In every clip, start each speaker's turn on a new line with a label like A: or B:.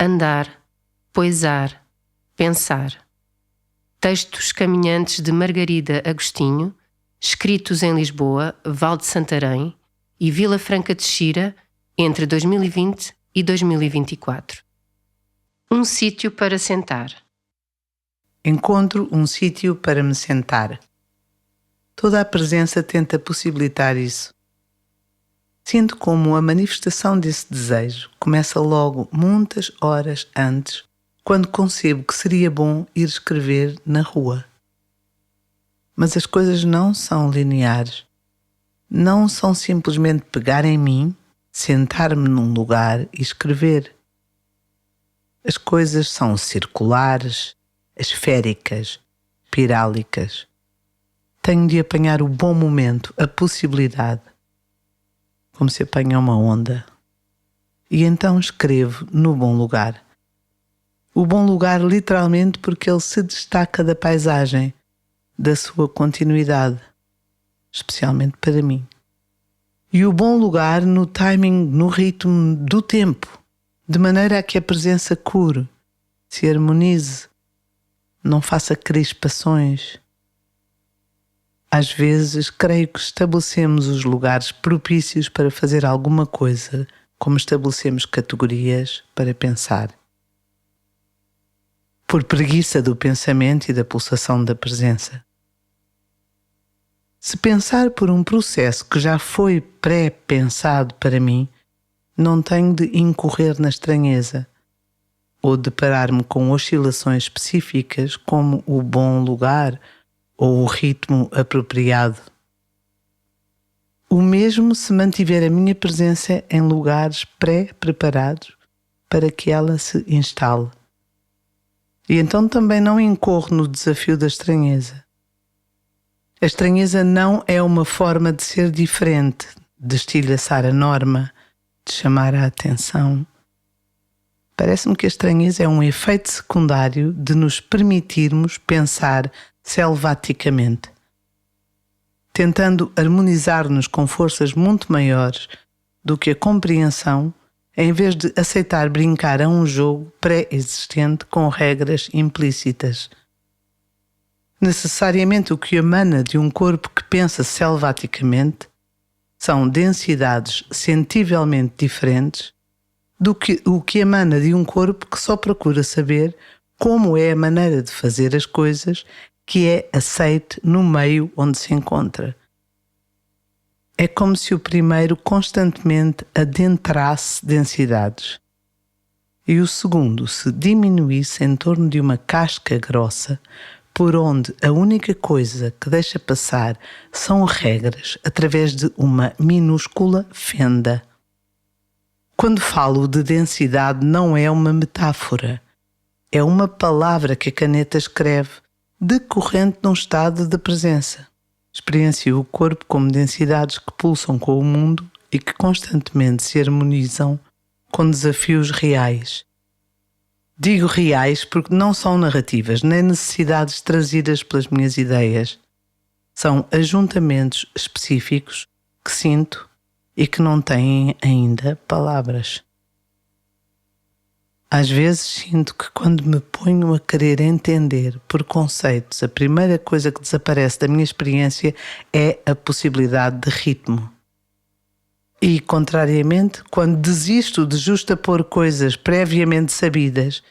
A: andar, poisar, pensar. Textos caminhantes de Margarida Agostinho, escritos em Lisboa, Val de Santarém e Vila Franca de Xira entre 2020 e 2024. Um sítio para sentar.
B: Encontro um sítio para me sentar. Toda a presença tenta possibilitar isso. Sinto como a manifestação desse desejo começa logo muitas horas antes, quando concebo que seria bom ir escrever na rua. Mas as coisas não são lineares. Não são simplesmente pegar em mim, sentar-me num lugar e escrever. As coisas são circulares, esféricas, pirálicas. Tenho de apanhar o bom momento, a possibilidade, como se apanha uma onda. E então escrevo no bom lugar. O bom lugar literalmente porque ele se destaca da paisagem, da sua continuidade, especialmente para mim. E o bom lugar no timing, no ritmo do tempo, de maneira a que a presença cure, se harmonize, não faça crispações. Às vezes, creio que estabelecemos os lugares propícios para fazer alguma coisa, como estabelecemos categorias para pensar. Por preguiça do pensamento e da pulsação da presença. Se pensar por um processo que já foi pré-pensado para mim, não tenho de incorrer na estranheza ou deparar-me com oscilações específicas como o bom lugar ou o ritmo apropriado. O mesmo se mantiver a minha presença em lugares pré-preparados para que ela se instale. E então também não incorro no desafio da estranheza. A estranheza não é uma forma de ser diferente, de estilhaçar a norma, de chamar a atenção. Parece-me que a estranheza é um efeito secundário de nos permitirmos pensar selvaticamente, tentando harmonizar-nos com forças muito maiores do que a compreensão, em vez de aceitar brincar a um jogo pré-existente com regras implícitas. Necessariamente o que emana de um corpo que pensa selvaticamente são densidades sentivelmente diferentes do que o que emana de um corpo que só procura saber como é a maneira de fazer as coisas que é aceite no meio onde se encontra. É como se o primeiro constantemente adentrasse densidades e o segundo se diminuísse em torno de uma casca grossa por onde a única coisa que deixa passar são regras através de uma minúscula fenda. Quando falo de densidade não é uma metáfora, é uma palavra que a caneta escreve, decorrente de um estado de presença. Experiencio o corpo como densidades que pulsam com o mundo e que constantemente se harmonizam com desafios reais. Digo reais porque não são narrativas nem necessidades trazidas pelas minhas ideias. São ajuntamentos específicos que sinto e que não têm ainda palavras. Às vezes sinto que quando me ponho a querer entender por conceitos, a primeira coisa que desaparece da minha experiência é a possibilidade de ritmo. E, contrariamente, quando desisto de justapor coisas previamente sabidas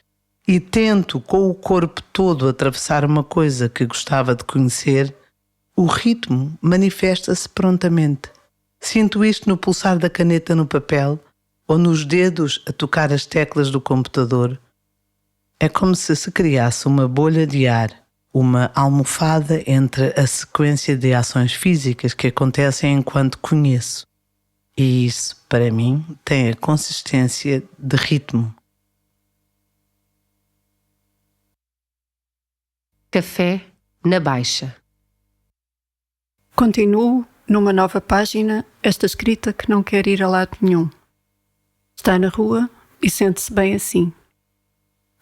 B: e tento com o corpo todo atravessar uma coisa que gostava de conhecer, o ritmo manifesta-se prontamente. Sinto isto no pulsar da caneta no papel ou nos dedos a tocar as teclas do computador. É como se criasse uma bolha de ar, uma almofada entre a sequência de ações físicas que acontecem enquanto conheço. E isso, para mim, tem a consistência de ritmo.
A: Café na Baixa.
C: Continuo numa nova página esta escrita que não quer ir a lado nenhum. Está na rua e sente-se bem assim.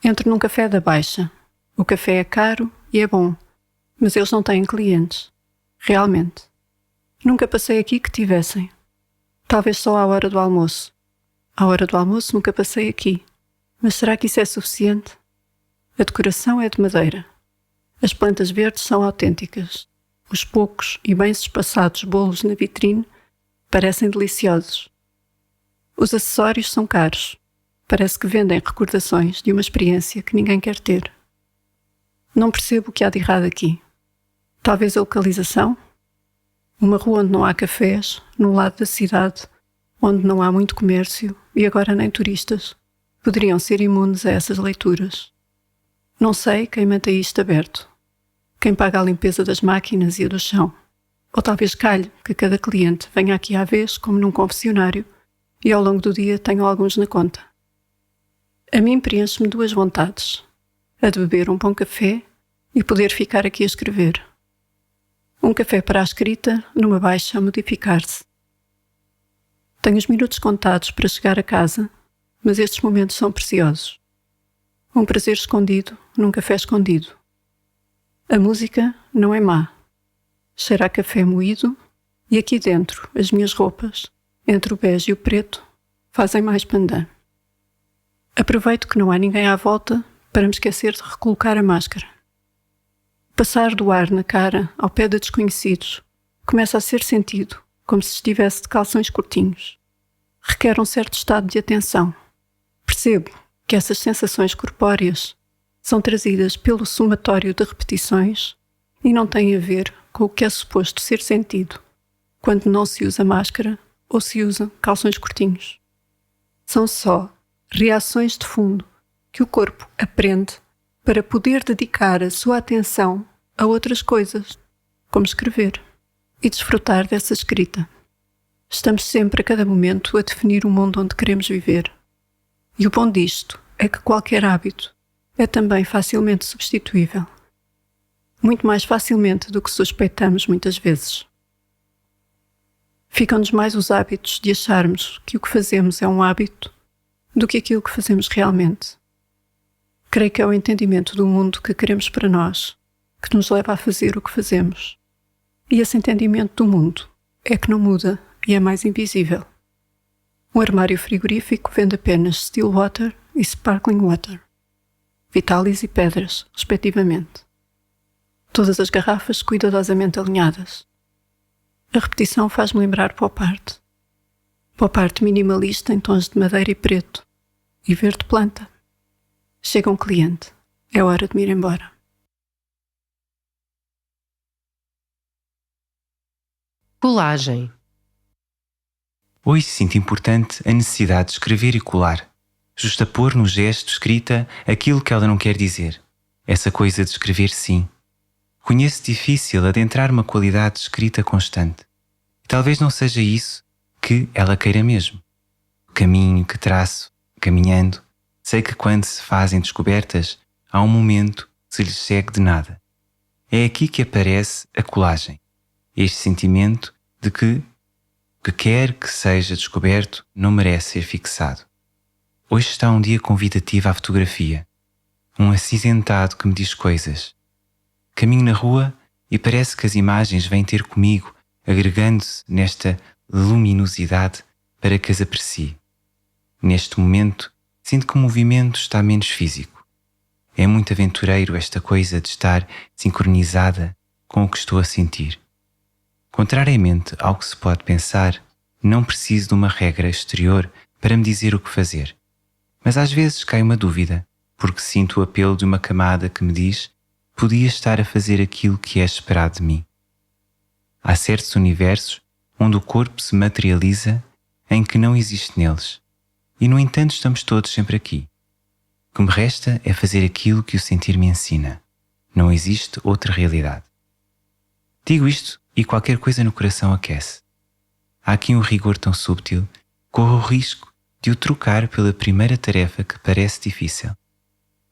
C: Entro num café da Baixa. O café é caro e é bom, mas eles não têm clientes. Realmente. Nunca passei aqui que tivessem. Talvez só à hora do almoço. À hora do almoço nunca passei aqui. Mas será que isso é suficiente? A decoração é de madeira. As plantas verdes são autênticas. Os poucos e bem espaçados bolos na vitrine parecem deliciosos. Os acessórios são caros. Parece que vendem recordações de uma experiência que ninguém quer ter. Não percebo o que há de errado aqui. Talvez a localização? Uma rua onde não há cafés, no lado da cidade, onde não há muito comércio e agora nem turistas, poderiam ser imunes a essas leituras. Não sei quem mantém isto aberto. Quem paga a limpeza das máquinas e a do chão. Ou talvez calhe que cada cliente venha aqui à vez, como num confessionário, e ao longo do dia tenham alguns na conta. A mim preenche-me duas vontades. A de beber um bom café e poder ficar aqui a escrever. Um café para a escrita, numa baixa a modificar-se. Tenho os minutos contados para chegar a casa, mas estes momentos são preciosos. Um prazer escondido num café escondido. A música não é má. Cheira a café moído e aqui dentro as minhas roupas, entre o bege e o preto, fazem mais pandan. Aproveito que não há ninguém à volta para me esquecer de recolocar a máscara. Passar do ar na cara ao pé de desconhecidos começa a ser sentido como se estivesse de calções curtinhos. Requer um certo estado de atenção. Percebo que essas sensações corpóreas são trazidas pelo somatório de repetições e não têm a ver com o que é suposto ser sentido quando não se usa máscara ou se usa calções curtinhos. São só reações de fundo que o corpo aprende para poder dedicar a sua atenção a outras coisas, como escrever, e desfrutar dessa escrita. Estamos sempre a cada momento a definir o mundo onde queremos viver. E o bom disto é que qualquer hábito é também facilmente substituível. Muito mais facilmente do que suspeitamos muitas vezes. Ficam-nos mais os hábitos de acharmos que o que fazemos é um hábito do que aquilo que fazemos realmente. Creio que é o entendimento do mundo que queremos para nós que nos leva a fazer o que fazemos. E esse entendimento do mundo é que não muda e é mais invisível. Um armário frigorífico vende apenas still water e sparkling water, Vitalis e pedras, respectivamente. Todas as garrafas cuidadosamente alinhadas. A repetição faz-me lembrar pop art. Pop art minimalista em tons de madeira e preto, e verde planta. Chega um cliente. É hora de me ir embora.
A: Colagem.
D: Hoje sinto importante a necessidade de escrever e colar. Justapor no gesto, escrita, aquilo que ela não quer dizer. Essa coisa de escrever sim. Conheço difícil adentrar uma qualidade de escrita constante. E talvez não seja isso que ela queira mesmo. O caminho que traço, caminhando, sei que quando se fazem descobertas, há um momento que se lhes segue de nada. É aqui que aparece a colagem. Este sentimento de que o que quer que seja descoberto não merece ser fixado. Hoje está um dia convidativo à fotografia. Um acinzentado que me diz coisas. Caminho na rua e parece que as imagens vêm ter comigo, agregando-se nesta luminosidade para que as aprecie. Neste momento, sinto que o movimento está menos físico. É muito aventureiro esta coisa de estar sincronizada com o que estou a sentir. Contrariamente ao que se pode pensar, não preciso de uma regra exterior para me dizer o que fazer. Mas às vezes cai uma dúvida, porque sinto o apelo de uma camada que me diz: podia estar a fazer aquilo que é esperado de mim. Há certos universos onde o corpo se materializa em que não existe neles, e no entanto estamos todos sempre aqui. O que me resta é fazer aquilo que o sentir me ensina. Não existe outra realidade. Digo isto e qualquer coisa no coração aquece. Há aqui um rigor tão subtil, corro o risco de o trocar pela primeira tarefa que parece difícil.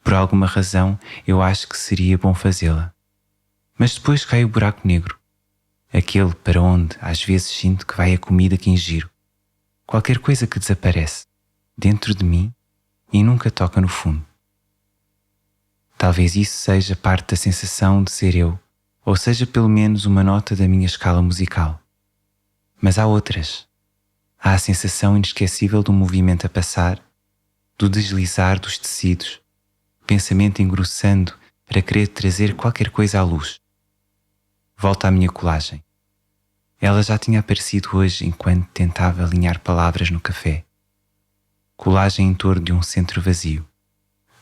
D: Por alguma razão, eu acho que seria bom fazê-la. Mas depois cai o buraco negro, aquele para onde às vezes sinto que vai a comida que ingiro. Qualquer coisa que desaparece dentro de mim e nunca toca no fundo. Talvez isso seja parte da sensação de ser eu, ou seja pelo menos uma nota da minha escala musical. Mas há outras. Há a sensação inesquecível do movimento a passar, do deslizar dos tecidos, pensamento engrossando para querer trazer qualquer coisa à luz. Volto à minha colagem. Ela já tinha aparecido hoje enquanto tentava alinhar palavras no café. Colagem em torno de um centro vazio.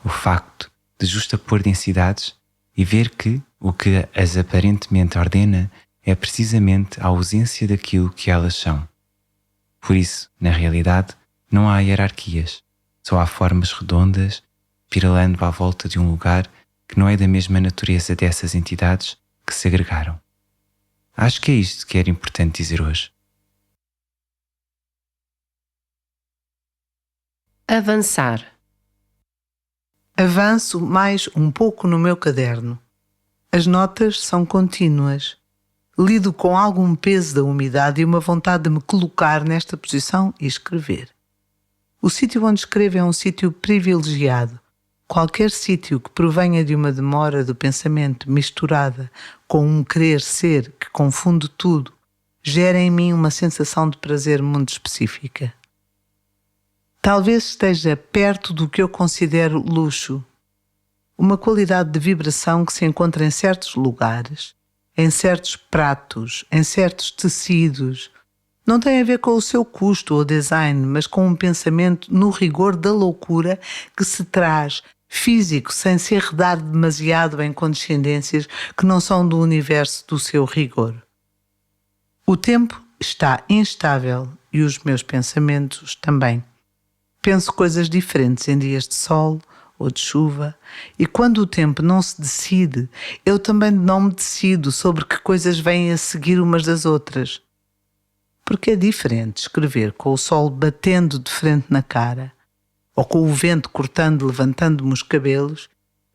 D: O facto de justapor densidades e ver que o que as aparentemente ordena é precisamente a ausência daquilo que elas são. Por isso, na realidade, não há hierarquias, só há formas redondas, espiralando à volta de um lugar que não é da mesma natureza dessas entidades que se agregaram. Acho que é isto que era importante dizer hoje.
A: Avançar.
B: Avanço mais um pouco no meu caderno. As notas são contínuas. Lido com algum peso da umidade e uma vontade de me colocar nesta posição e escrever. O sítio onde escrevo é um sítio privilegiado. Qualquer sítio que provenha de uma demora do pensamento misturada com um querer ser que confunde tudo, gera em mim uma sensação de prazer muito específica. Talvez esteja perto do que eu considero luxo, uma qualidade de vibração que se encontra em certos lugares, em certos pratos, em certos tecidos. Não tem a ver com o seu custo ou design, mas com um pensamento no rigor da loucura que se traz físico, sem se enredar demasiado em condescendências que não são do universo do seu rigor. O tempo está instável e os meus pensamentos também. Penso coisas diferentes em dias de sol ou de chuva, e quando o tempo não se decide, eu também não me decido sobre que coisas vêm a seguir umas das outras. Porque é diferente escrever com o sol batendo de frente na cara, ou com o vento cortando e levantando-me os cabelos,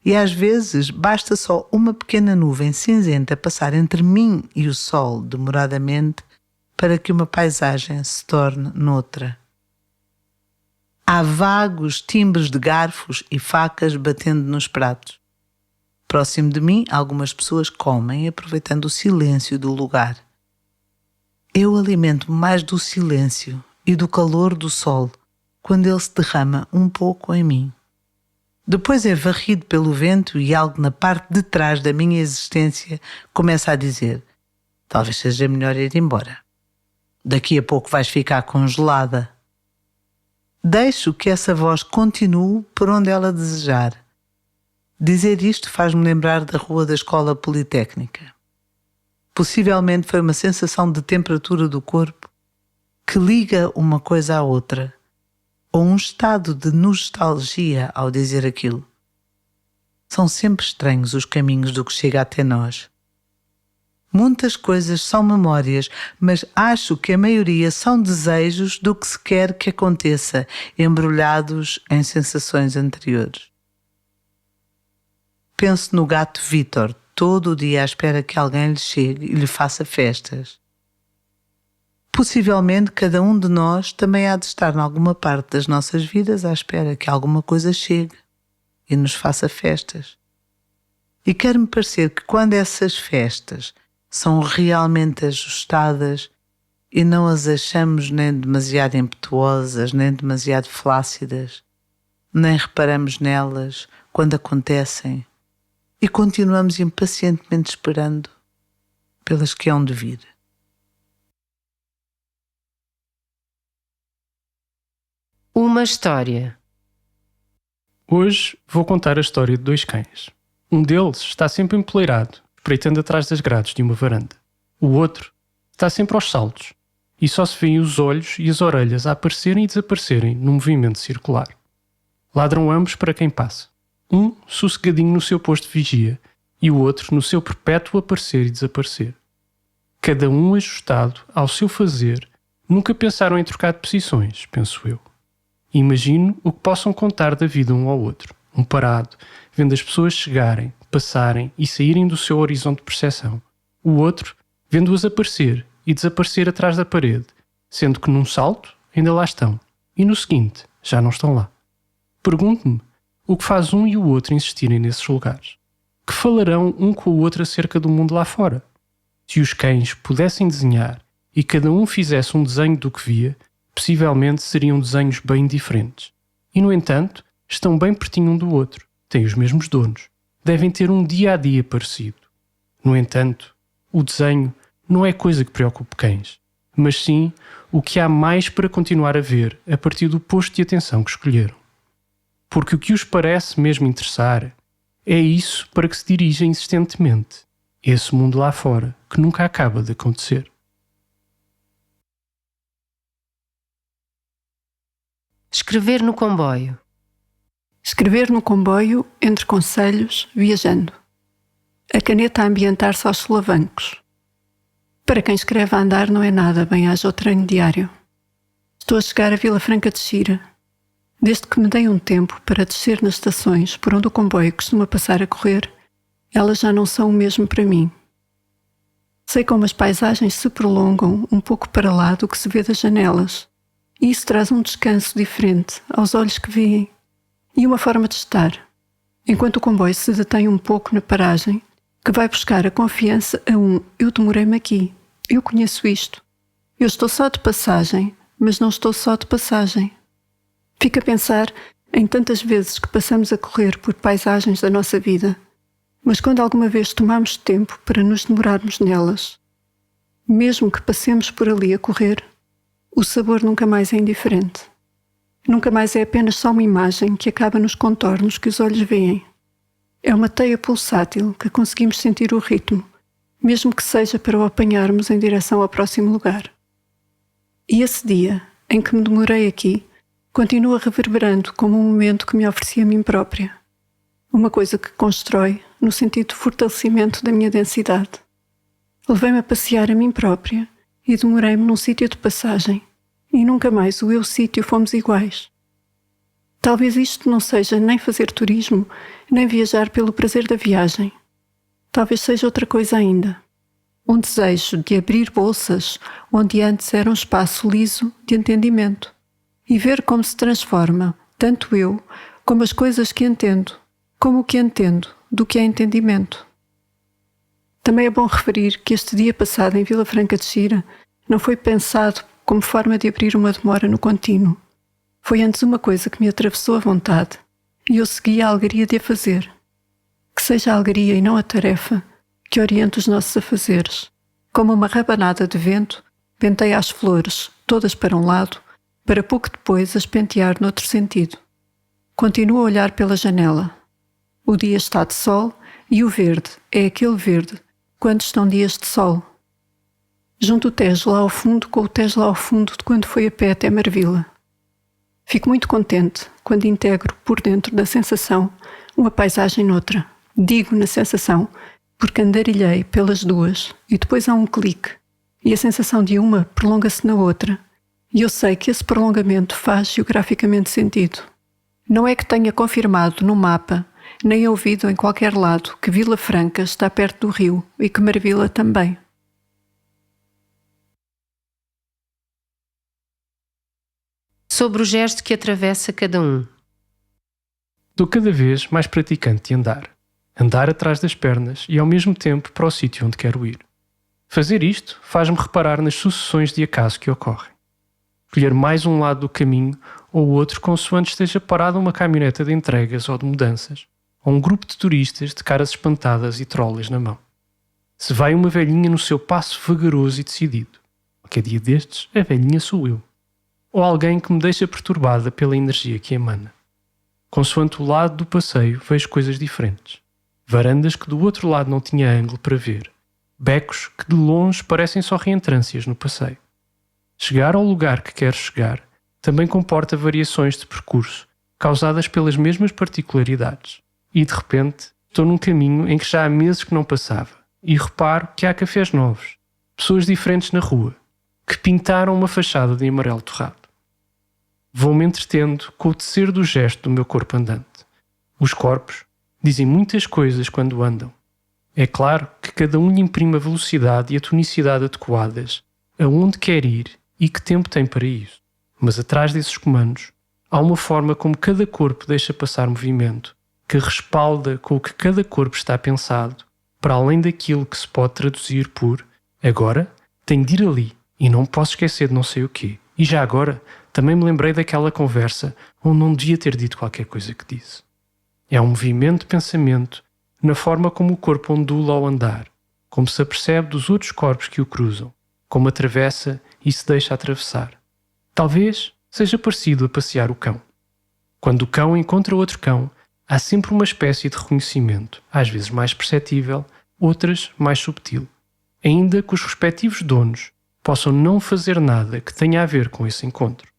B: e às vezes basta só uma pequena nuvem cinzenta passar entre mim e o sol demoradamente para que uma paisagem se torne noutra. Há vagos timbres de garfos e facas batendo nos pratos. Próximo de mim, algumas pessoas comem aproveitando o silêncio do lugar. Eu alimento-me mais do silêncio e do calor do sol quando ele se derrama um pouco em mim. Depois é varrido pelo vento e algo na parte de trás da minha existência começa a dizer: talvez seja melhor ir embora. Daqui a pouco vais ficar congelada. Deixo que essa voz continue por onde ela desejar. Dizer isto faz-me lembrar da rua da Escola Politécnica. Possivelmente foi uma sensação de temperatura do corpo que liga uma coisa à outra, ou um estado de nostalgia ao dizer aquilo. São sempre estranhos os caminhos do que chega até nós. Muitas coisas são memórias, mas acho que a maioria são desejos do que se quer que aconteça, embrulhados em sensações anteriores. Penso no gato Vítor, todo o dia à espera que alguém lhe chegue e lhe faça festas. Possivelmente cada um de nós também há de estar em alguma parte das nossas vidas à espera que alguma coisa chegue e nos faça festas. E quer-me parecer que quando essas festas são realmente ajustadas e não as achamos nem demasiado impetuosas, nem demasiado flácidas, nem reparamos nelas quando acontecem e continuamos impacientemente esperando pelas que hão de vir.
A: Uma história.
E: Hoje vou contar a história de dois cães. Um deles está sempre empoleirado, espreitando atrás das grades de uma varanda. O outro está sempre aos saltos, e só se vêem os olhos e as orelhas a aparecerem e desaparecerem num movimento circular. Ladram ambos para quem passa. Um sossegadinho no seu posto de vigia, e o outro no seu perpétuo aparecer e desaparecer. Cada um ajustado ao seu fazer, nunca pensaram em trocar de posições, penso eu. Imagino o que possam contar da vida um ao outro, um parado, vendo as pessoas chegarem, passarem e saírem do seu horizonte de percepção. O outro, vendo-as aparecer e desaparecer atrás da parede, sendo que num salto ainda lá estão, e no seguinte já não estão lá. Pergunto-me o que faz um e o outro insistirem nesses lugares. Que falarão um com o outro acerca do mundo lá fora? Se os cães pudessem desenhar e cada um fizesse um desenho do que via, possivelmente seriam desenhos bem diferentes. E, no entanto, estão bem pertinho um do outro, têm os mesmos donos, devem ter um dia-a-dia parecido. No entanto, o desenho não é coisa que preocupe cães, mas sim o que há mais para continuar a ver a partir do posto de atenção que escolheram. Porque o que os parece mesmo interessar é isso para que se dirigem insistentemente, esse mundo lá fora que nunca acaba de acontecer.
A: Escrever no comboio.
C: Escrever no comboio, entre concelhos, viajando. A caneta a ambientar-se aos solavancos. Para quem escreve a andar não é nada, bem haja o treino diário. Estou a chegar a Vila Franca de Xira. Desde que me dei um tempo para descer nas estações por onde o comboio costuma passar a correr, elas já não são o mesmo para mim. Sei como as paisagens se prolongam um pouco para lá do que se vê das janelas, e isso traz um descanso diferente aos olhos que veem e uma forma de estar, enquanto o comboio se detém um pouco na paragem, que vai buscar a confiança a eu demorei-me aqui, eu conheço isto, eu estou só de passagem, mas não estou só de passagem. Fico a pensar em tantas vezes que passamos a correr por paisagens da nossa vida, mas quando alguma vez tomamos tempo para nos demorarmos nelas, mesmo que passemos por ali a correr, o sabor nunca mais é indiferente. Nunca mais é apenas só uma imagem que acaba nos contornos que os olhos veem. É uma teia pulsátil que conseguimos sentir o ritmo, mesmo que seja para o apanharmos em direção ao próximo lugar. E esse dia, em que me demorei aqui, continua reverberando como um momento que me ofereci a mim própria. Uma coisa que constrói no sentido de fortalecimento da minha densidade. Levei-me a passear a mim própria e demorei-me num sítio de passagem, e nunca mais o eu-sítio fomos iguais. Talvez isto não seja nem fazer turismo, nem viajar pelo prazer da viagem. Talvez seja outra coisa ainda. Um desejo de abrir bolsas onde antes era um espaço liso de entendimento e ver como se transforma, tanto eu, como as coisas que entendo, como o que entendo do que é entendimento. Também é bom referir que este dia passado em Vila Franca de Xira não foi pensado como forma de abrir uma demora no contínuo. Foi antes uma coisa que me atravessou a vontade e eu segui a alegria de a fazer. Que seja a alegria e não a tarefa que oriente os nossos afazeres. Como uma rabanada de vento, penteia as flores, todas para um lado, para pouco depois as pentear noutro sentido. Continuo a olhar pela janela. O dia está de sol e o verde é aquele verde quando estão dias de sol. Junto o Tejo lá ao fundo com o Tejo lá ao fundo de quando foi a pé até Marvila. Fico muito contente quando integro por dentro da sensação uma paisagem noutra. Digo na sensação porque andarilhei pelas duas e depois há um clique e a sensação de uma prolonga-se na outra e eu sei que esse prolongamento faz geograficamente sentido. Não é que tenha confirmado no mapa nem ouvido em qualquer lado que Vila Franca está perto do rio e que Marvila também.
A: Sobre o gesto que atravessa cada um.
E: Estou cada vez mais praticante de andar. Andar atrás das pernas e ao mesmo tempo para o sítio onde quero ir. Fazer isto faz-me reparar nas sucessões de acaso que ocorrem. Escolher mais um lado do caminho ou outro consoante esteja parada uma caminhoneta de entregas ou de mudanças, ou um grupo de turistas de caras espantadas e trolas na mão. Se vai uma velhinha no seu passo vagaroso e decidido, qualquer dia destes, a velhinha sou eu. Ou alguém que me deixa perturbada pela energia que emana. Consoante o lado do passeio, vejo coisas diferentes. Varandas que do outro lado não tinha ângulo para ver. Becos que de longe parecem só reentrâncias no passeio. Chegar ao lugar que quero chegar também comporta variações de percurso causadas pelas mesmas particularidades. E de repente estou num caminho em que já há meses que não passava e reparo que há cafés novos, pessoas diferentes na rua, que pintaram uma fachada de amarelo torrado. Vou-me entretendo com o tecer do gesto do meu corpo andante. Os corpos dizem muitas coisas quando andam. É claro que cada um lhe imprime a velocidade e a tonicidade adequadas aonde quer ir e que tempo tem para isso. Mas atrás desses comandos há uma forma como cada corpo deixa passar movimento, que respalda com o que cada corpo está pensado, para além daquilo que se pode traduzir por agora tenho de ir ali e não posso esquecer de não sei o quê. E já agora também me lembrei daquela conversa onde não devia ter dito qualquer coisa que disse. É um movimento de pensamento na forma como o corpo ondula ao andar, como se apercebe dos outros corpos que o cruzam, como atravessa e se deixa atravessar. Talvez seja parecido a passear o cão. Quando o cão encontra outro cão, há sempre uma espécie de reconhecimento, às vezes mais perceptível, outras mais subtil, ainda que os respectivos donos possam não fazer nada que tenha a ver com esse encontro.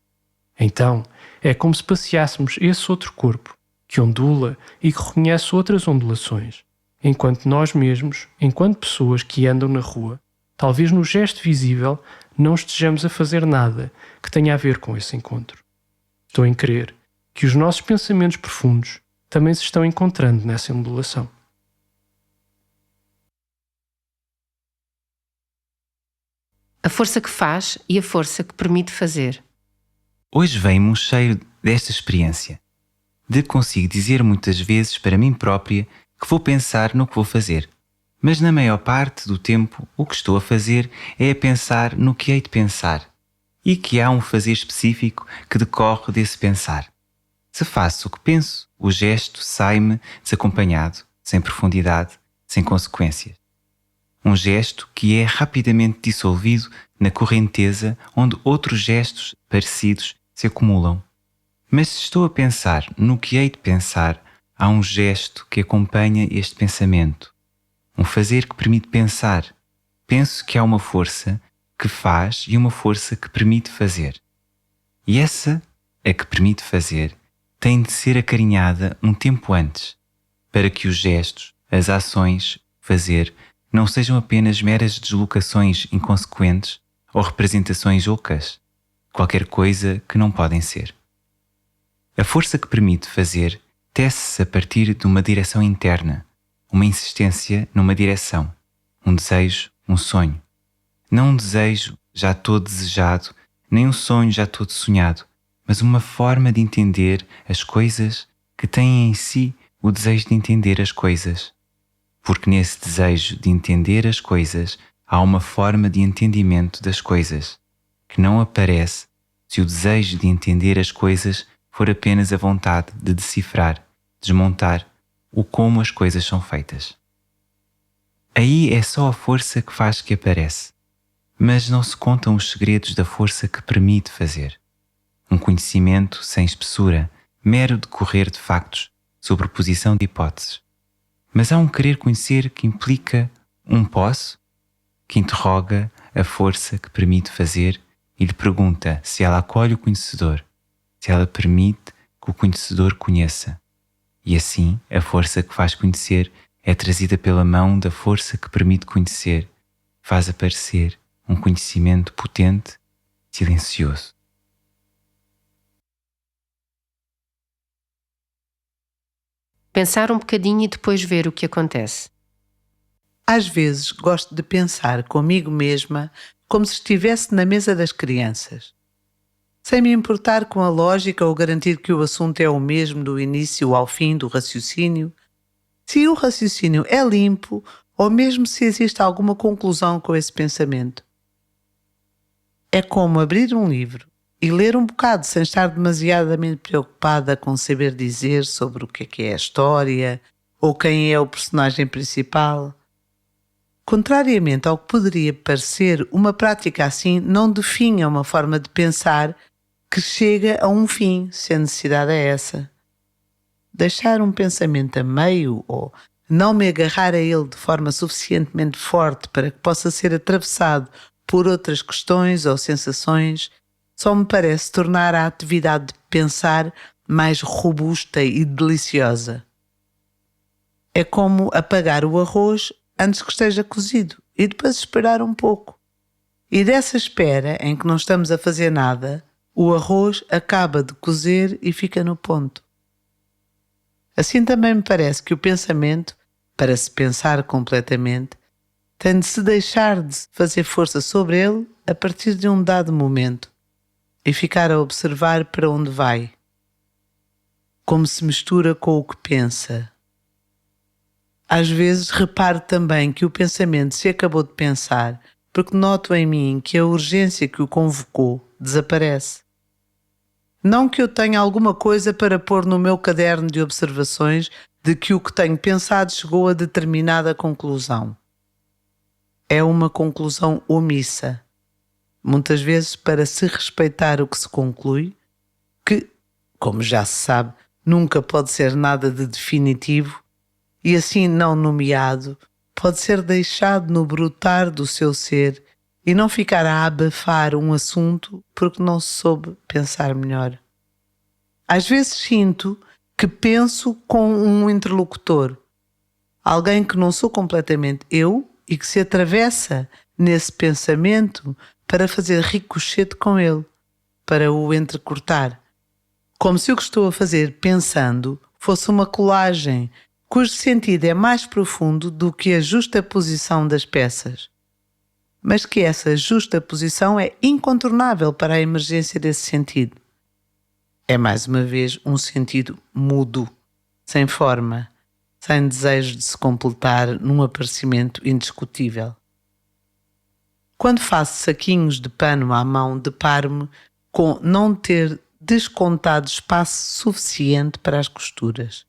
E: Então, é como se passeássemos esse outro corpo, que ondula e que reconhece outras ondulações, enquanto nós mesmos, enquanto pessoas que andam na rua, talvez no gesto visível, não estejamos a fazer nada que tenha a ver com esse encontro. Estou em crer que os nossos pensamentos profundos também se estão encontrando nessa ondulação.
A: A força que faz e a força que permite fazer.
D: Hoje venho-me cheio desta experiência, de que consigo dizer muitas vezes para mim própria que vou pensar no que vou fazer. Mas na maior parte do tempo o que estou a fazer é a pensar no que hei de pensar e que há um fazer específico que decorre desse pensar. Se faço o que penso, o gesto sai-me desacompanhado, sem profundidade, sem consequências. Um gesto que é rapidamente dissolvido na correnteza onde outros gestos parecidos se acumulam. Mas se estou a pensar no que hei de pensar, há um gesto que acompanha este pensamento. Um fazer que permite pensar. Penso que há uma força que faz e uma força que permite fazer. E essa, a que permite fazer, tem de ser acarinhada um tempo antes, para que os gestos, as ações, fazer, não sejam apenas meras deslocações inconsequentes ou representações ocas, qualquer coisa que não podem ser. A força que permite fazer tece-se a partir de uma direção interna, uma insistência numa direção, um desejo, um sonho. Não um desejo já todo desejado, nem um sonho já todo sonhado, mas uma forma de entender as coisas que tem em si o desejo de entender as coisas. Porque nesse desejo de entender as coisas há uma forma de entendimento das coisas, que não aparece se o desejo de entender as coisas for apenas a vontade de decifrar, desmontar o como as coisas são feitas. Aí é só a força que faz que aparece, mas não se contam os segredos da força que permite fazer. Um conhecimento sem espessura, mero decorrer de factos, sobreposição de hipóteses. Mas há um querer conhecer que implica um posso, que interroga a força que permite fazer e lhe pergunta se ela acolhe o conhecedor, se ela permite que o conhecedor conheça. E assim, a força que faz conhecer é trazida pela mão da força que permite conhecer, faz aparecer um conhecimento potente, silencioso.
A: Pensar um bocadinho e depois ver o que acontece.
B: Às vezes gosto de pensar comigo mesma como se estivesse na mesa das crianças, sem me importar com a lógica ou garantir que o assunto é o mesmo do início ao fim do raciocínio, se o raciocínio é limpo ou mesmo se existe alguma conclusão com esse pensamento. É como abrir um livro e ler um bocado sem estar demasiadamente preocupada com saber dizer sobre o que é a história ou quem é o personagem principal. Contrariamente ao que poderia parecer, uma prática assim não definha uma forma de pensar que chega a um fim, se a necessidade é essa. Deixar um pensamento a meio ou não me agarrar a ele de forma suficientemente forte para que possa ser atravessado por outras questões ou sensações só me parece tornar a atividade de pensar mais robusta e deliciosa. É como apagar o arroz antes que esteja cozido e depois esperar um pouco. E dessa espera, em que não estamos a fazer nada, o arroz acaba de cozer e fica no ponto. Assim também me parece que o pensamento, para se pensar completamente, tem de se deixar de fazer força sobre ele a partir de um dado momento e ficar a observar para onde vai, como se mistura com o que pensa. Às vezes reparo também que o pensamento se acabou de pensar porque noto em mim que a urgência que o convocou desaparece. Não que eu tenha alguma coisa para pôr no meu caderno de observações de que o que tenho pensado chegou a determinada conclusão. É uma conclusão omissa, muitas vezes para se respeitar o que se conclui, que, como já se sabe, nunca pode ser nada de definitivo e assim não nomeado, pode ser deixado no brotar do seu ser e não ficar a abafar um assunto porque não se soube pensar melhor. Às vezes sinto que penso com um interlocutor, alguém que não sou completamente eu e que se atravessa nesse pensamento para fazer ricochete com ele, para o entrecortar. Como se o que estou a fazer pensando fosse uma colagem cujo sentido é mais profundo do que a justaposição das peças, mas que essa justaposição é incontornável para a emergência desse sentido. É mais uma vez um sentido mudo, sem forma, sem desejo de se completar num aparecimento indiscutível. Quando faço saquinhos de pano à mão, deparo-me com não ter descontado espaço suficiente para as costuras,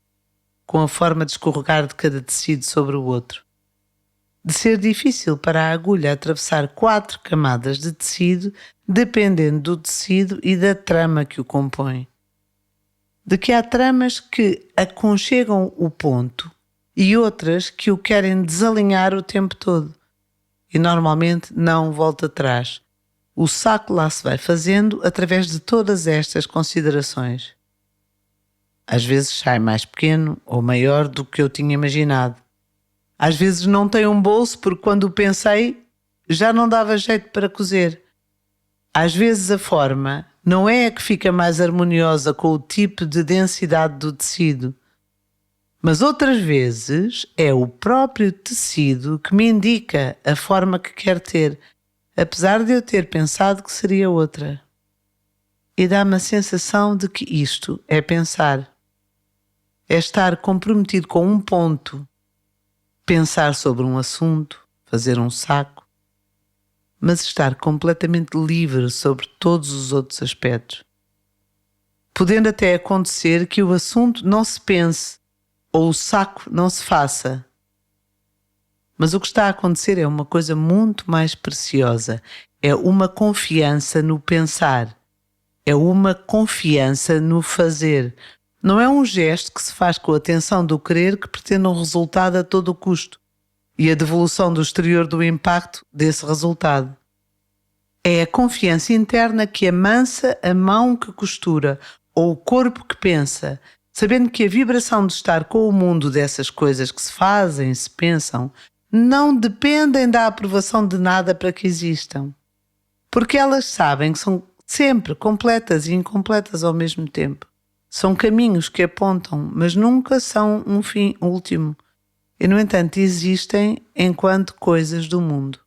B: com a forma de escorregar de cada tecido sobre o outro, de ser difícil para a agulha atravessar 4 camadas de tecido, dependendo do tecido e da trama que o compõe. De que há tramas que aconchegam o ponto e outras que o querem desalinhar o tempo todo. E normalmente não volta atrás. O saco lá se vai fazendo através de todas estas considerações. Às vezes sai mais pequeno ou maior do que eu tinha imaginado. Às vezes não tem um bolso porque quando o pensei já não dava jeito para cozer. Às vezes a forma não é a que fica mais harmoniosa com o tipo de densidade do tecido, mas outras vezes é o próprio tecido que me indica a forma que quer ter, apesar de eu ter pensado que seria outra. E dá-me a sensação de que isto é pensar. É estar comprometido com um ponto, pensar sobre um assunto, fazer um saco, mas estar completamente livre sobre todos os outros aspectos. Podendo até acontecer que o assunto não se pense ou o saco não se faça. Mas o que está a acontecer é uma coisa muito mais preciosa. É uma confiança no pensar. É uma confiança no fazer. Não é um gesto que se faz com a atenção do querer que pretende um resultado a todo o custo e a devolução do exterior do impacto desse resultado. É a confiança interna que amansa a mão que costura ou o corpo que pensa, sabendo que a vibração de estar com o mundo dessas coisas que se fazem, se pensam, não dependem da aprovação de nada para que existam. Porque elas sabem que são sempre completas e incompletas ao mesmo tempo. São caminhos que apontam, mas nunca são um fim último. E, no entanto, existem enquanto coisas do mundo.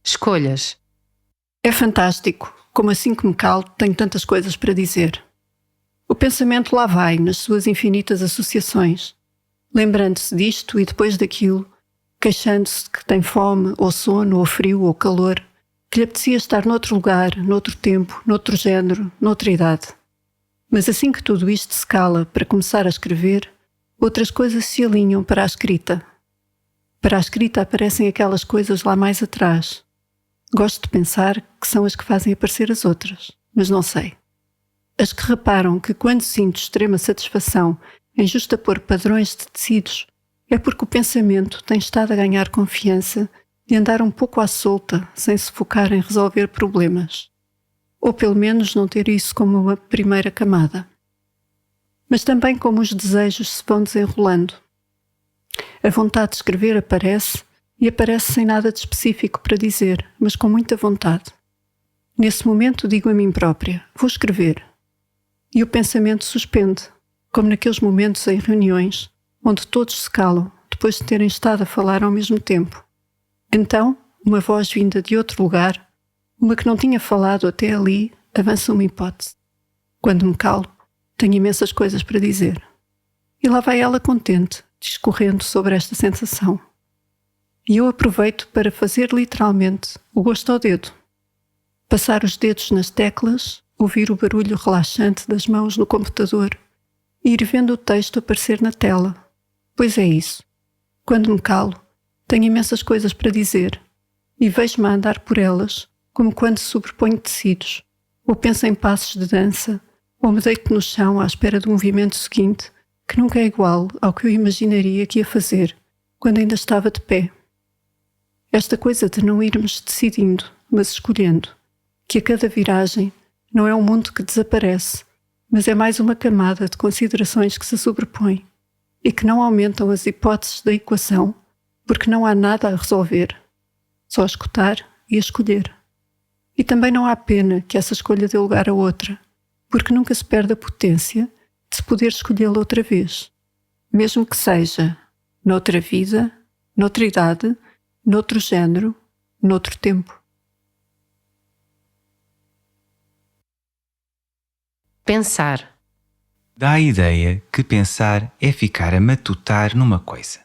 A: Escolhas.
C: É fantástico como assim que me calo tenho tantas coisas para dizer. O pensamento lá vai nas suas infinitas associações, lembrando-se disto e depois daquilo, queixando-se que tem fome, ou sono, ou frio, ou calor, que lhe apetecia estar noutro lugar, noutro tempo, noutro género, noutra idade. Mas assim que tudo isto se cala para começar a escrever, outras coisas se alinham para a escrita. Para a escrita aparecem aquelas coisas lá mais atrás. Gosto de pensar que são as que fazem aparecer as outras, mas não sei. As que reparam que quando sinto extrema satisfação em justapor padrões de tecidos, é porque o pensamento tem estado a ganhar confiança de andar um pouco à solta, sem se focar em resolver problemas. Ou pelo menos não ter isso como uma primeira camada. Mas também como os desejos se vão desenrolando. A vontade de escrever aparece, e aparece sem nada de específico para dizer, mas com muita vontade. Nesse momento digo a mim própria, vou escrever. E o pensamento suspende, como naqueles momentos em reuniões, onde todos se calam, depois de terem estado a falar ao mesmo tempo. Então, uma voz vinda de outro lugar, uma que não tinha falado até ali, avança uma hipótese. Quando me calo, tenho imensas coisas para dizer. E lá vai ela contente, discorrendo sobre esta sensação. e eu aproveito para fazer literalmente o gosto ao dedo. Passar os dedos nas teclas, ouvir o barulho relaxante das mãos no computador e ir vendo o texto aparecer na tela. Pois é isso. Quando me calo, tenho imensas coisas para dizer e vejo-me a andar por elas como quando sobreponho tecidos, ou penso em passos de dança, ou me deito no chão à espera do movimento seguinte, que nunca é igual ao que eu imaginaria que ia fazer quando ainda estava de pé. Esta coisa de não irmos decidindo, mas escolhendo, que a cada viragem não é um mundo que desaparece, mas é mais uma camada de considerações que se sobrepõe e que não aumentam as hipóteses da equação, porque não há nada a resolver, só escutar e escolher. E também não há pena que essa escolha dê lugar a outra, porque nunca se perde a potência de se poder escolhê-la outra vez, mesmo que seja noutra vida, noutra idade, noutro género, noutro tempo.
A: Pensar.
D: Dá a ideia que pensar é ficar a matutar numa coisa,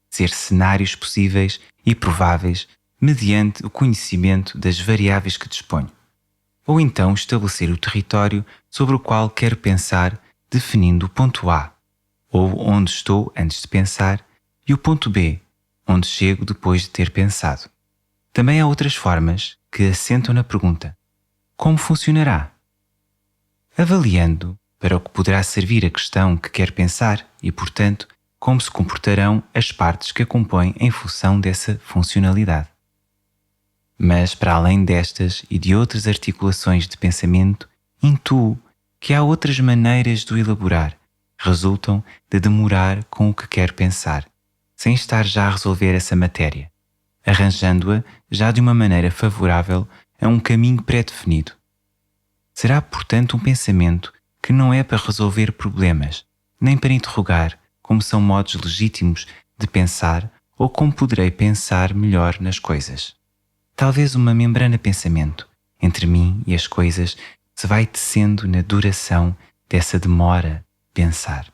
D: ser cenários possíveis e prováveis mediante o conhecimento das variáveis que disponho, ou então estabelecer o território sobre o qual quero pensar definindo o ponto A, ou onde estou antes de pensar, e o ponto B, onde chego depois de ter pensado. Também há outras formas que assentam na pergunta: como funcionará? Avaliando para o que poderá servir a questão que quer pensar e, portanto, como se comportarão as partes que a compõem em função dessa funcionalidade. Mas, para além destas e de outras articulações de pensamento, intuo que há outras maneiras de o elaborar, resultam de demorar com o que quer pensar, sem estar já a resolver essa matéria, arranjando-a já de uma maneira favorável a um caminho pré-definido. Será, portanto, um pensamento que não é para resolver problemas, nem para interrogar como são modos legítimos de pensar ou como poderei pensar melhor nas coisas. Talvez uma membrana pensamento entre mim e as coisas se vai tecendo na duração dessa demora de pensar,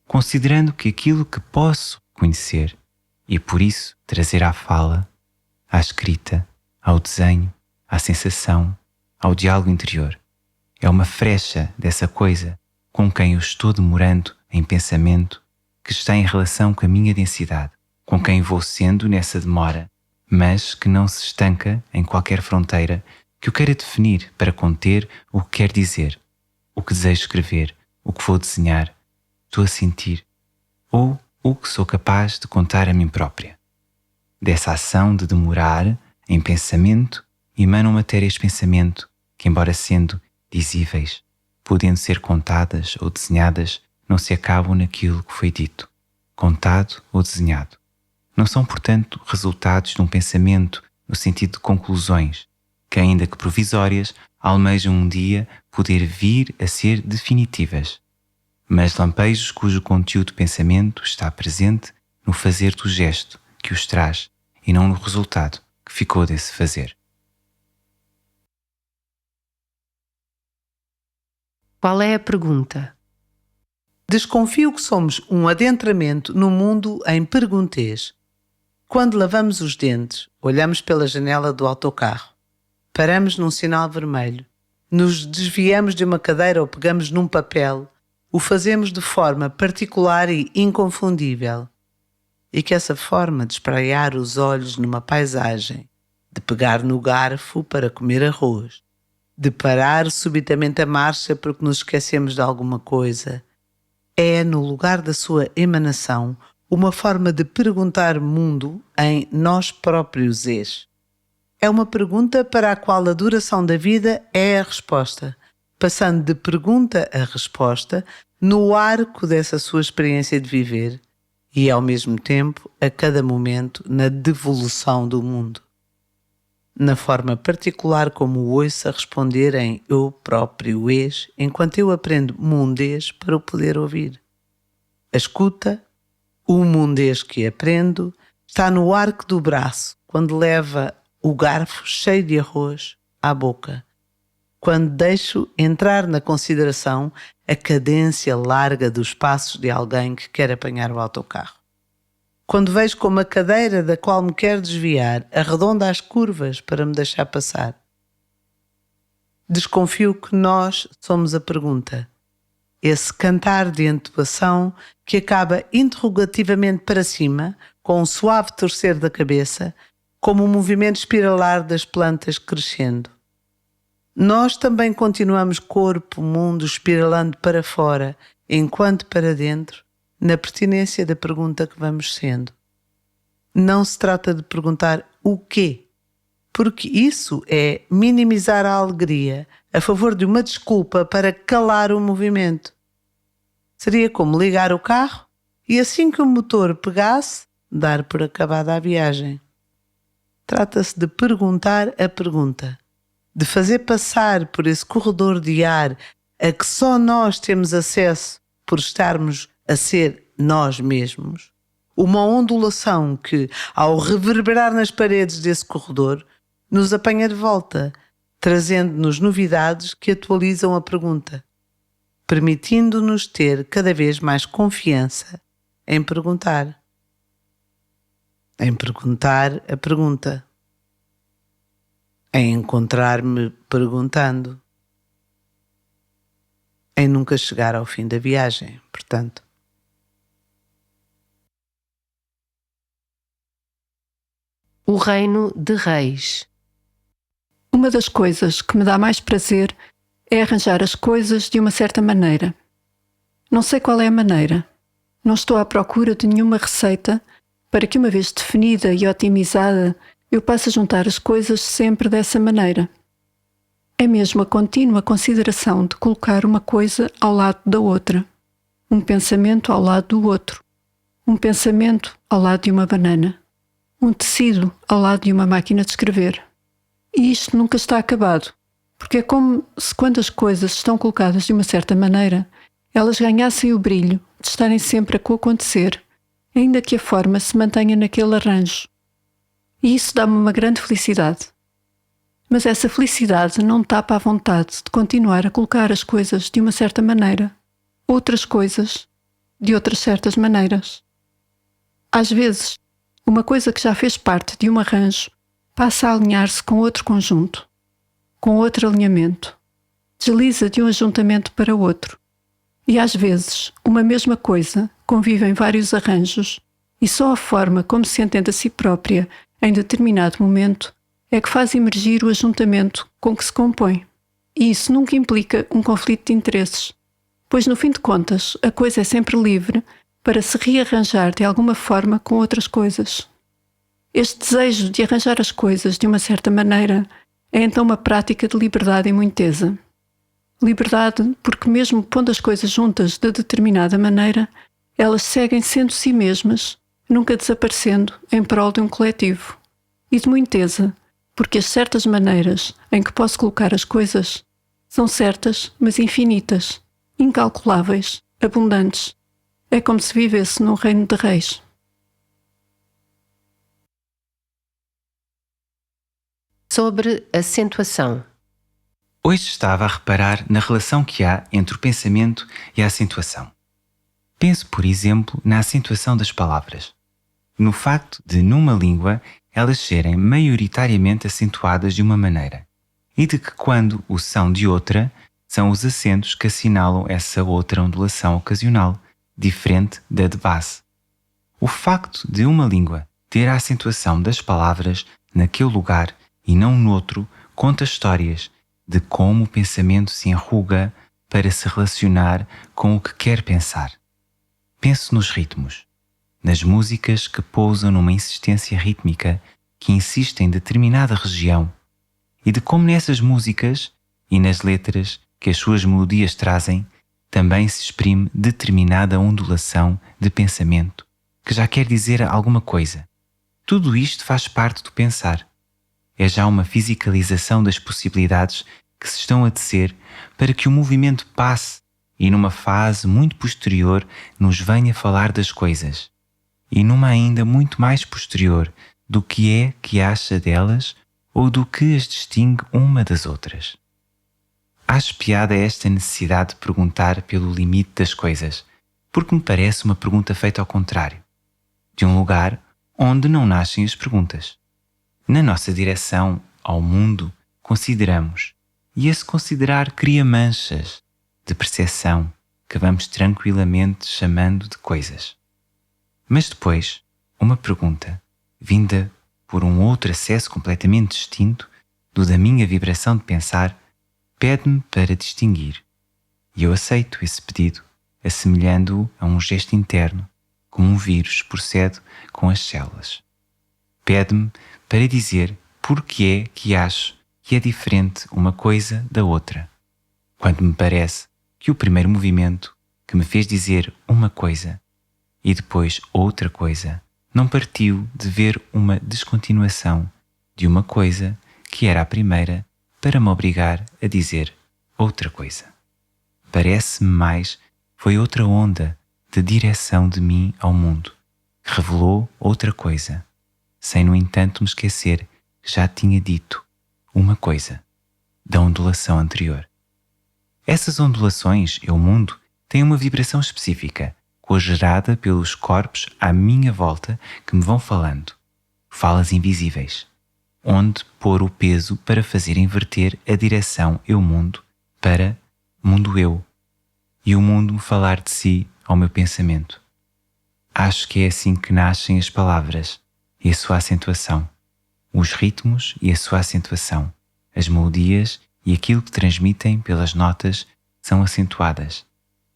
D: considerando que aquilo que posso conhecer e por isso trazer à fala, à escrita, ao desenho, à sensação, ao diálogo interior, é uma frecha dessa coisa com quem eu estou demorando em pensamento, que está em relação com a minha densidade, com quem vou sendo nessa demora, mas que não se estanca em qualquer fronteira que eu queira definir para conter o que quer dizer, o que desejo escrever, o que vou desenhar, estou a sentir, ou o que sou capaz de contar a mim própria. Dessa ação de demorar em pensamento emanam matérias de pensamento que, embora sendo dizíveis, podendo ser contadas ou desenhadas, não se acabam naquilo que foi dito, contado ou desenhado. Não são, portanto, resultados de um pensamento no sentido de conclusões, que, ainda que provisórias, almejam um dia poder vir a ser definitivas, mas lampejos cujo conteúdo de pensamento está presente no fazer do gesto que os traz e não no resultado que ficou desse fazer.
A: Qual é a pergunta?
B: Desconfio que somos um adentramento no mundo em perguntês. Quando lavamos os dentes, olhamos pela janela do autocarro. Paramos num sinal vermelho. Nos desviamos de uma cadeira ou pegamos num papel. O fazemos de forma particular e inconfundível. E que essa forma de espraiar os olhos numa paisagem, de pegar no garfo para comer arroz, de parar subitamente a marcha porque nos esquecemos de alguma coisa, é, no lugar da sua emanação, uma forma de perguntar mundo em nós próprios és. É uma pergunta para a qual a duração da vida é a resposta, passando de pergunta a resposta no arco dessa sua experiência de viver e, ao mesmo tempo, a cada momento, na devolução do mundo. Na forma particular como o ouço a responder em eu próprio és, enquanto eu aprendo mundês para o poder ouvir. A escuta, o mundês que aprendo, está no arco do braço, quando leva o garfo cheio de arroz à boca, quando deixo entrar na consideração a cadência larga dos passos de alguém que quer apanhar o autocarro. Quando vejo como a cadeira da qual me quero desviar arredonda as curvas para me deixar passar. Desconfio que nós somos a pergunta. Esse cantar de entoação que acaba interrogativamente para cima, com um suave torcer da cabeça, como um movimento espiralar das plantas crescendo. Nós também continuamos corpo, mundo, espiralando para fora, enquanto para dentro, na pertinência da pergunta que vamos sendo. Não se trata de perguntar o quê, porque isso é minimizar a alegria a favor de uma desculpa para calar o movimento. Seria como ligar o carro e assim que o motor pegasse, dar por acabada a viagem. Trata-se de perguntar a pergunta, de fazer passar por esse corredor de ar a que só nós temos acesso por estarmos a ser nós mesmos, uma ondulação que, ao reverberar nas paredes desse corredor, nos apanha de volta, trazendo-nos novidades que atualizam a pergunta, permitindo-nos ter cada vez mais confiança em perguntar a pergunta, em encontrar-me perguntando, em nunca chegar ao fim da viagem, portanto.
A: O Reino de Reis.
C: Uma das coisas que me dá mais prazer é arranjar as coisas de uma certa maneira. Não sei qual é a maneira. Não estou à procura de nenhuma receita para que, uma vez definida e otimizada, eu passe a juntar as coisas sempre dessa maneira. É mesmo a contínua consideração de colocar uma coisa ao lado da outra, um pensamento ao lado do outro, um pensamento ao lado de uma banana, um tecido ao lado de uma máquina de escrever. E isto nunca está acabado, porque é como se, quando as coisas estão colocadas de uma certa maneira, elas ganhassem o brilho de estarem sempre a coacontecer, ainda que a forma se mantenha naquele arranjo. E isso dá-me uma grande felicidade. Mas essa felicidade não tapa a vontade de continuar a colocar as coisas de uma certa maneira, outras coisas de outras certas maneiras. Às vezes, uma coisa que já fez parte de um arranjo passa a alinhar-se com outro conjunto, com outro alinhamento, desliza de um ajuntamento para outro. E às vezes, uma mesma coisa convive em vários arranjos e só a forma como se entende a si própria em determinado momento é que faz emergir o ajuntamento com que se compõe. E isso nunca implica um conflito de interesses, pois no fim de contas a coisa é sempre livre para se rearranjar de alguma forma com outras coisas. Este desejo de arranjar as coisas de uma certa maneira é então uma prática de liberdade e muiteza. Liberdade porque, mesmo pondo as coisas juntas de determinada maneira, elas seguem sendo si mesmas, nunca desaparecendo em prol de um coletivo. E de muiteza, porque as certas maneiras em que posso colocar as coisas são certas, mas infinitas, incalculáveis, abundantes. É como se vivesse num reino de reis.
A: Sobre acentuação.
D: Hoje estava a reparar na relação que há entre o pensamento e a acentuação. Penso, por exemplo, na acentuação das palavras. No facto de, numa língua, elas serem maioritariamente acentuadas de uma maneira, e de que, quando o são de outra, são os acentos que assinalam essa outra ondulação ocasional, diferente da de base. O facto de uma língua ter a acentuação das palavras naquele lugar e não noutro conta histórias de como o pensamento se enruga para se relacionar com o que quer pensar. Penso nos ritmos, nas músicas que pousam numa insistência rítmica que insiste em determinada região, e de como nessas músicas e nas letras que as suas melodias trazem também se exprime determinada ondulação de pensamento que já quer dizer alguma coisa. Tudo isto faz parte do pensar. É já uma fisicalização das possibilidades que se estão a tecer para que o movimento passe e, numa fase muito posterior, nos venha falar das coisas, e numa ainda muito mais posterior, do que é que acha delas ou do que as distingue uma das outras. Acho piada esta necessidade de perguntar pelo limite das coisas, porque me parece uma pergunta feita ao contrário. de um lugar onde não nascem as perguntas. Na nossa direção ao mundo, consideramos, e esse considerar cria manchas de percepção que vamos tranquilamente chamando de coisas. Mas depois, uma pergunta, vinda por um outro acesso completamente distinto do da minha vibração de pensar, pede-me para distinguir. E eu aceito esse pedido, assemelhando-o a um gesto interno, como um vírus procede com as células. Pede-me para dizer por que é que acho que é diferente uma coisa da outra, quando me parece que o primeiro movimento que me fez dizer uma coisa e depois outra coisa não partiu de ver uma descontinuação de uma coisa que era a primeira para me obrigar a dizer outra coisa. Parece-me mais foi outra onda de direção de mim ao mundo, que revelou outra coisa, sem no entanto me esquecer que já tinha dito uma coisa da ondulação anterior. Essas ondulações e o mundo têm uma vibração específica, cogerada pelos corpos à minha volta que me vão falando, falas invisíveis, onde pôr o peso para fazer inverter a direção eu-mundo para mundo-eu, e o mundo me falar de si ao meu pensamento. Acho que é assim que nascem as palavras e a sua acentuação, os ritmos e a sua acentuação, as melodias e aquilo que transmitem pelas notas são acentuadas.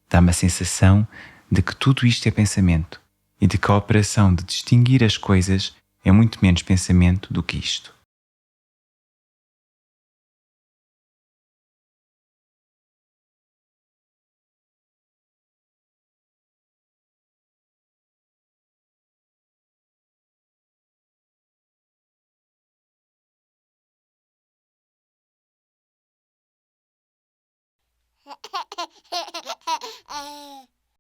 D: Dá-me a sensação de que tudo isto é pensamento e de que a operação de distinguir as coisas é muito menos pensamento do que isto.